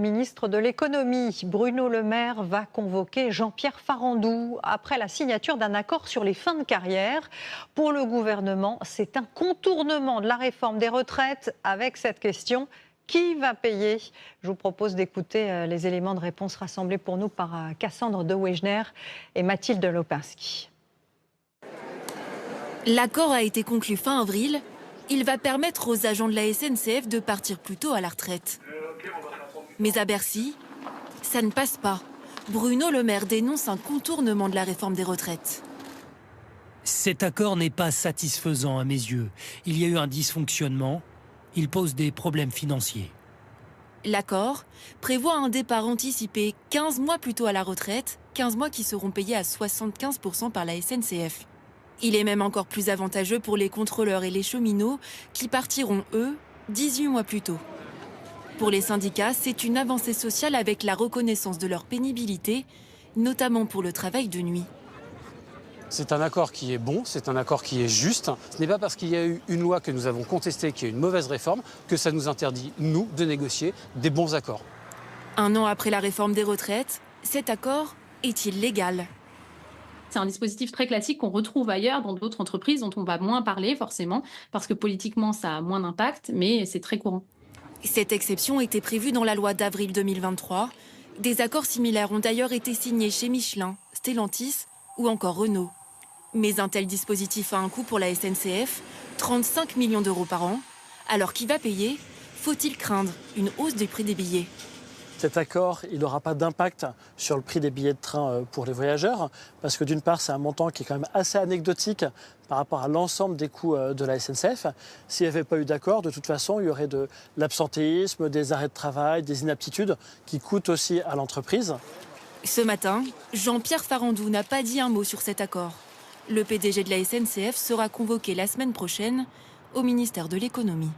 Le ministre de l'économie, Bruno Le Maire, va convoquer Jean-Pierre Farandou après la signature d'un accord sur les fins de carrière. Pour le gouvernement, c'est un contournement de la réforme des retraites avec cette question: qui va payer? Je vous propose d'écouter les éléments de réponse rassemblés pour nous par Cassandre De Wegener et Mathilde Lopinski. L'accord a été conclu fin avril. Il va permettre aux agents de la SNCF de partir plus tôt à la retraite. Mais à Bercy, ça ne passe pas. Bruno Le Maire dénonce un contournement de la réforme des retraites. Cet accord n'est pas satisfaisant à mes yeux. Il y a eu un dysfonctionnement. Il pose des problèmes financiers. L'accord prévoit un départ anticipé 15 mois plus tôt à la retraite, 15 mois qui seront payés à 75% par la SNCF. Il est même encore plus avantageux pour les contrôleurs et les cheminots qui partiront, eux, 18 mois plus tôt. Pour les syndicats, c'est une avancée sociale avec la reconnaissance de leur pénibilité, notamment pour le travail de nuit. C'est un accord qui est bon, c'est un accord qui est juste. Ce n'est pas parce qu'il y a eu une loi que nous avons contestée, qui est une mauvaise réforme, que ça nous interdit, nous, de négocier des bons accords. Un an après la réforme des retraites, cet accord est-il légal ? C'est un dispositif très classique qu'on retrouve ailleurs dans d'autres entreprises dont on va moins parler forcément, parce que politiquement ça a moins d'impact, mais c'est très courant. Cette exception était prévue dans la loi d'avril 2023. Des accords similaires ont d'ailleurs été signés chez Michelin, Stellantis ou encore Renault. Mais un tel dispositif a un coût pour la SNCF, 35 millions d'euros par an. Alors qui va payer? Faut-il craindre une hausse du prix des billets? Cet accord, il n'aura pas d'impact sur le prix des billets de train pour les voyageurs, parce que d'une part, c'est un montant qui est quand même assez anecdotique par rapport à l'ensemble des coûts de la SNCF. S'il n'y avait pas eu d'accord, de toute façon, il y aurait de l'absentéisme, des arrêts de travail, des inaptitudes qui coûtent aussi à l'entreprise. Ce matin, Jean-Pierre Farandou n'a pas dit un mot sur cet accord. Le PDG de la SNCF sera convoqué la semaine prochaine au ministère de l'économie.